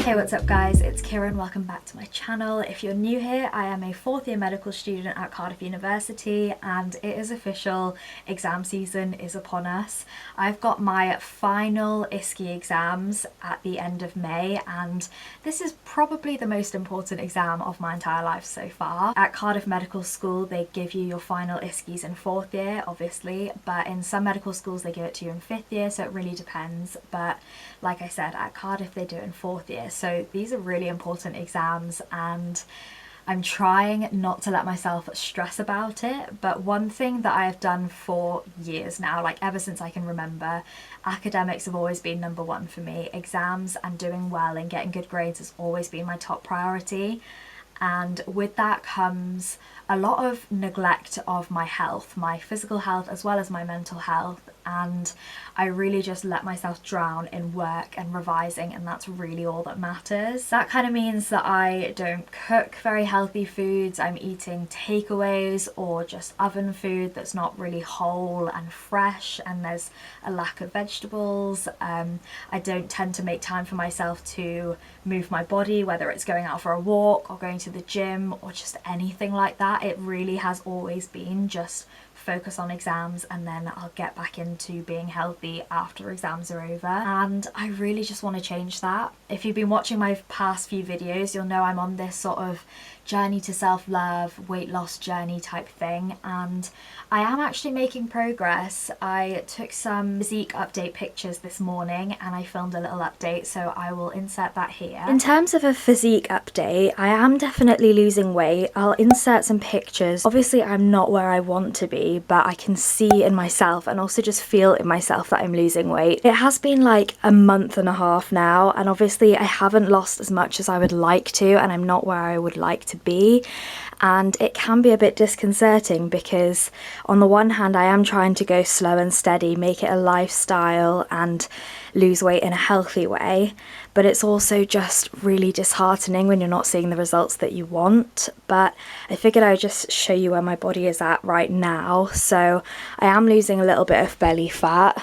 Hey, what's up guys, it's Kira and welcome back to my channel. If you're new here, I am a 4th year medical student at Cardiff University and it is official, exam season is upon us. I've got my final ISCE exams at the end of May and this is probably the most important exam of my entire life so far. At Cardiff Medical School they give you your final ISCEs in 4th year obviously, but in some medical schools they give it to you in 5th year, so it really depends. But like I said, at Cardiff they do it in 4th year. So these are really important exams and I'm trying not to let myself stress about it. But one thing that I have done for years now, like ever since I can remember, academics have always been number one for me. Exams and doing well and getting good grades has always been my top priority. And with that comes a lot of neglect of my health, my physical health as well as my mental health, and I really just let myself drown in work and revising, and that's really all that matters. That kind of means that I don't cook very healthy foods, I'm eating takeaways or just oven food that's not really whole and fresh, and there's a lack of vegetables. I don't tend to make time for myself to move my body, whether it's going out for a walk or going to the gym or just anything like that. It really has always been just focus on exams and then I'll get back into being healthy after exams are over, and I really just want to change that. If you've been watching my past few videos, you'll know I'm on this sort of journey to self-love, weight loss journey type thing, and I am actually making progress. I took some physique update pictures this morning and I filmed a little update, so I will insert that here. In terms of a physique update, I am definitely losing weight. I'll insert some pictures. Obviously I'm not where I want to be, but I can see in myself and also just feel in myself that I'm losing weight. It has been like a month and a half now, and obviously I haven't lost as much as I would like to, and I'm not where I would like to be, and it can be a bit disconcerting because on the one hand I am trying to go slow and steady, make it a lifestyle and lose weight in a healthy way, but it's also just really disheartening when you're not seeing the results that you want. But I figured I would just show you where my body is at right now. So I am losing a little bit of belly fat.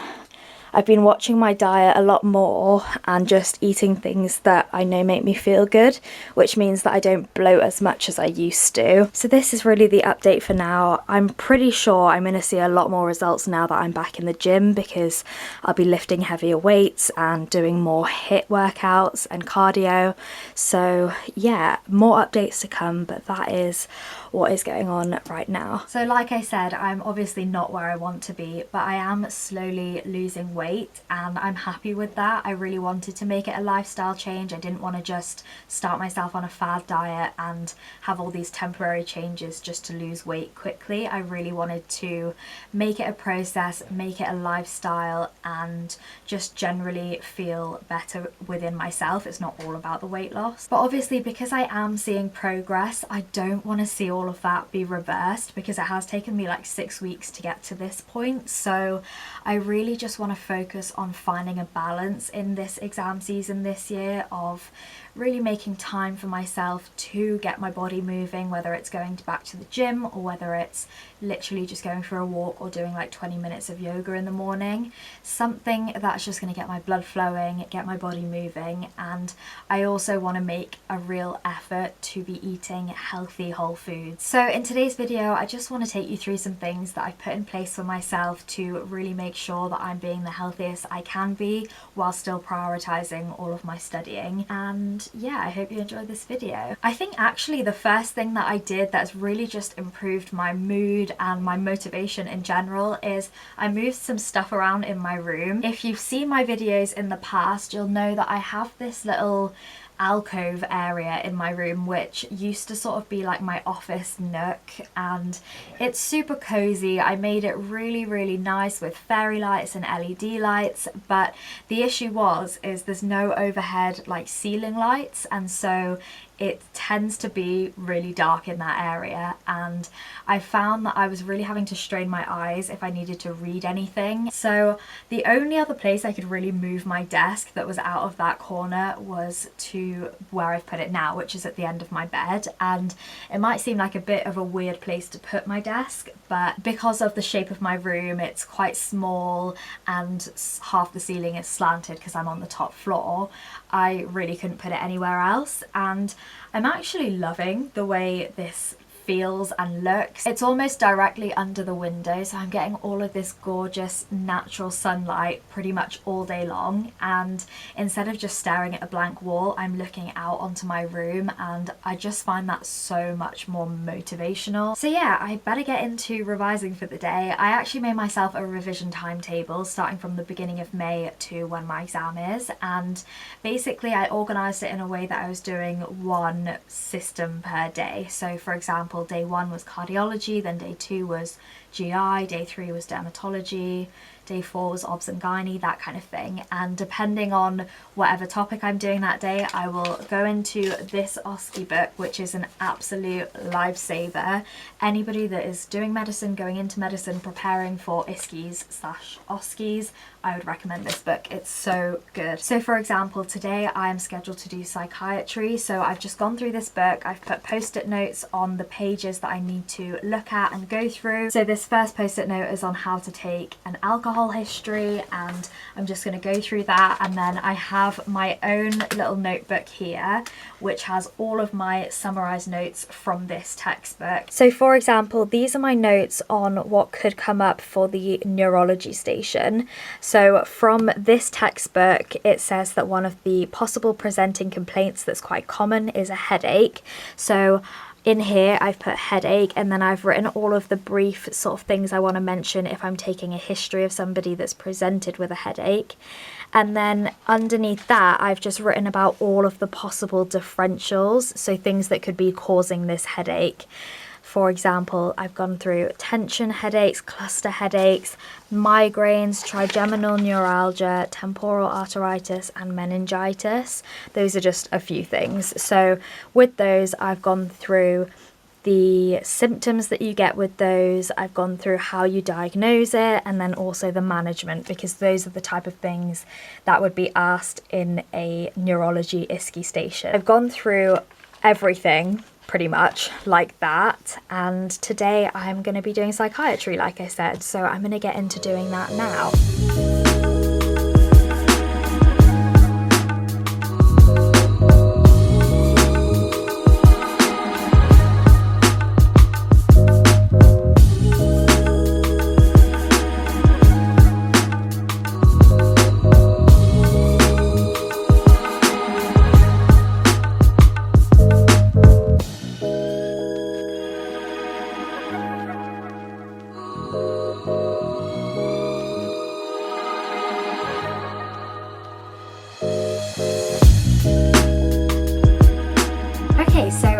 I've been watching my diet a lot more and just eating things that I know make me feel good, which means that I don't bloat as much as I used to. So this is really the update for now. I'm pretty sure I'm going to see a lot more results now that I'm back in the gym because I'll be lifting heavier weights and doing more HIIT workouts and cardio. So yeah, more updates to come, but that is what is going on right now. So like I said, I'm obviously not where I want to be, but I am slowly losing weight and I'm happy with that. I really wanted to make it a lifestyle change. I didn't want to just start myself on a fad diet and have all these temporary changes just to lose weight quickly. I really wanted to make it a process, make it a lifestyle, and just generally feel better within myself. It's not all about the weight loss. But obviously because I am seeing progress, I don't want to see all of that be reversed because it has taken me like 6 weeks to get to this point. So I really just want to focus on finding a balance in this exam season this year of really making time for myself to get my body moving, whether it's going back to the gym or whether it's literally just going for a walk or doing like 20 minutes of yoga in the morning. Something that's just going to get my blood flowing, get my body moving, and I also want to make a real effort to be eating healthy whole foods. So in today's video I just want to take you through some things that I've put in place for myself to really make sure that I'm being the healthiest I can be while still prioritizing all of my studying. And yeah, I hope you enjoyed this video. I think actually the first thing that I did that's really just improved my mood and my motivation in general is I moved some stuff around in my room. If you've seen my videos in the past, you'll know that I have this little alcove area in my room which used to sort of be like my office nook, and it's super cozy. I made it really nice with fairy lights and LED lights, but the issue is there's no overhead like ceiling lights, and so it tends to be really dark in that area, and I found that I was really having to strain my eyes if I needed to read anything. So the only other place I could really move my desk that was out of that corner was to where I've put it now, which is at the end of my bed. And it might seem like a bit of a weird place to put my desk, but because of the shape of my room, it's quite small and half the ceiling is slanted because I'm on the top floor, I really couldn't put it anywhere else. And I'm actually loving the way this feels and looks. It's almost directly under the window, so I'm getting all of this gorgeous natural sunlight pretty much all day long, and instead of just staring at a blank wall, I'm looking out onto my room, and I just find that so much more motivational. So yeah, I better get into revising for the day. I actually made myself a revision timetable starting from the beginning of May to when my exam is, and basically I organised it in a way that I was doing one system per day. So for example, day 1 was cardiology, then day 2 was GI, day 3 was dermatology, day 4 was obs and gynae, that kind of thing. And depending on whatever topic I'm doing that day, I will go into this ISCE book, which is an absolute lifesaver. Anybody that is doing medicine, going into medicine, preparing for ISCEs/OSCEs, I would recommend this book. It's so good. So for example, today I am scheduled to do psychiatry, so I've just gone through this book. I've put post-it notes on the pages that I need to look at and go through. So this first post-it note is on how to take an alcohol history, and I'm just going to go through that. And then I have my own little notebook here which has all of my summarized notes from this textbook. So for example, these are my notes on what could come up for the neurology station. So from this textbook, it says that one of the possible presenting complaints that's quite common is a headache. So in here I've put headache, and then I've written all of the brief sort of things I want to mention if I'm taking a history of somebody that's presented with a headache. And then underneath that, I've just written about all of the possible differentials, so things that could be causing this headache. For example, I've gone through tension headaches, cluster headaches, migraines, trigeminal neuralgia, temporal arteritis, and meningitis. Those are just a few things. So with those, I've gone through the symptoms that you get with those, I've gone through how you diagnose it, and then also the management, because those are the type of things that would be asked in a neurology ISCE station. I've gone through everything pretty much like that, and today I'm going to be doing psychiatry, like I said, so I'm going to get into doing that now.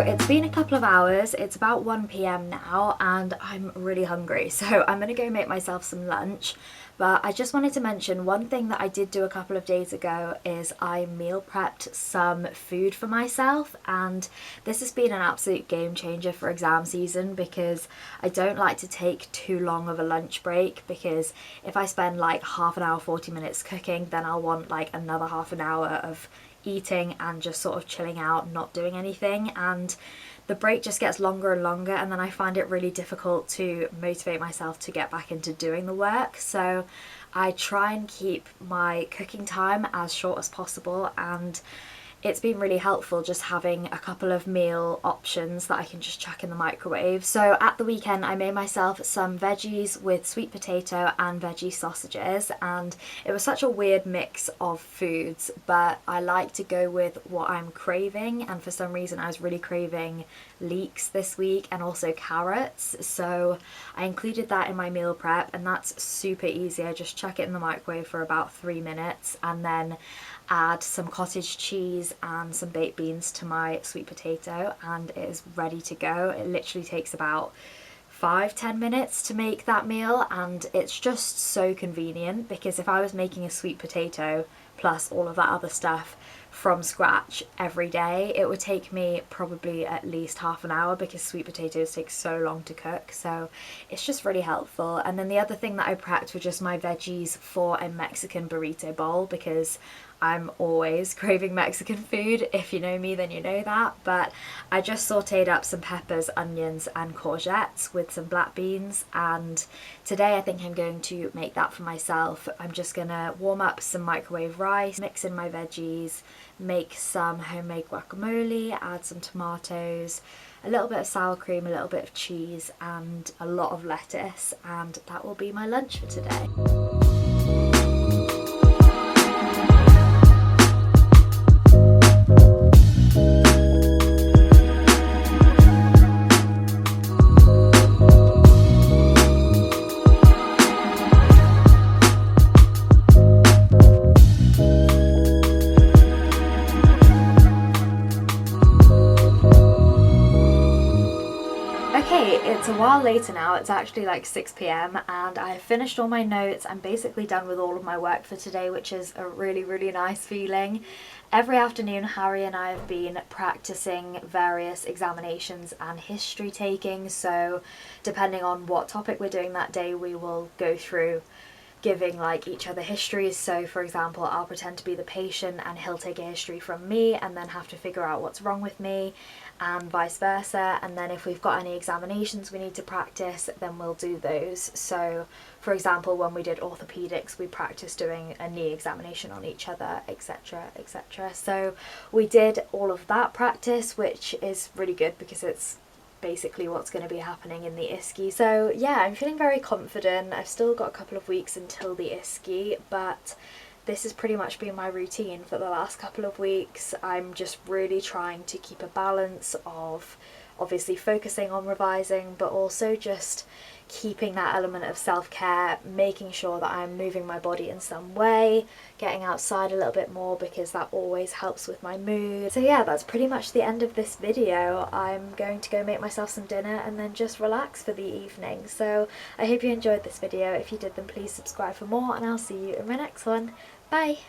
It's been a couple of hours, it's about 1 p.m. now, and I'm really hungry, so I'm gonna go make myself some lunch. But I just wanted to mention one thing that I did do a couple of days ago is I meal prepped some food for myself, and this has been an absolute game changer for exam season, because I don't like to take too long of a lunch break, because if I spend like half an hour, 40 minutes cooking, then I'll want like another half an hour of eating and just sort of chilling out, not doing anything, and the break just gets longer and longer, and then I find it really difficult to motivate myself to get back into doing the work. So I try and keep my cooking time as short as possible, and it's been really helpful just having a couple of meal options that I can just chuck in the microwave. So at the weekend I made myself some veggies with sweet potato and veggie sausages, and it was such a weird mix of foods, but I like to go with what I'm craving, and for some reason I was really craving leeks this week and also carrots, so I included that in my meal prep, and that's super easy. I just chuck it in the microwave for about 3 minutes and then add some cottage cheese and some baked beans to my sweet potato, and it is ready to go. It literally takes about 5-10 minutes to make that meal, and it's just so convenient, because if I was making a sweet potato plus all of that other stuff from scratch every day, it would take me probably at least half an hour because sweet potatoes take so long to cook. So it's just really helpful. And then the other thing that I prepped were just my veggies for a Mexican burrito bowl, because I'm always craving Mexican food. If you know me, then you know that. But I just sauteed up some peppers, onions and courgettes with some black beans, and today I think I'm going to make that for myself. I'm just gonna warm up some microwave rice, mix in my veggies, make some homemade guacamole, add some tomatoes, a little bit of sour cream, a little bit of cheese and a lot of lettuce, and that will be my lunch for today. Okay, it's a while later now, it's actually like 6 p.m. and I finished all my notes. I'm basically done with all of my work for today, which is a really nice feeling. Every afternoon Harry and I have been practicing various examinations and history taking, so depending on what topic we're doing that day we will go through giving like each other histories. So for example, I'll pretend to be the patient and he'll take a history from me and then have to figure out what's wrong with me, and vice versa. And then if we've got any examinations we need to practice, then we'll do those. So for example, when we did orthopedics, we practiced doing a knee examination on each other, etc, etc. So we did all of that practice, which is really good because it's basically what's going to be happening in the ISCE. So yeah, I'm feeling very confident. I've still got a couple of weeks until the ISCE, but this has pretty much been my routine for the last couple of weeks. I'm just really trying to keep a balance of obviously focusing on revising, but also just keeping that element of self-care, making sure that I'm moving my body in some way, getting outside a little bit more because that always helps with my mood. So yeah, that's pretty much the end of this video. I'm going to go make myself some dinner and then just relax for the evening. So I hope you enjoyed this video. If you did, then please subscribe for more and I'll see you in my next one. Bye!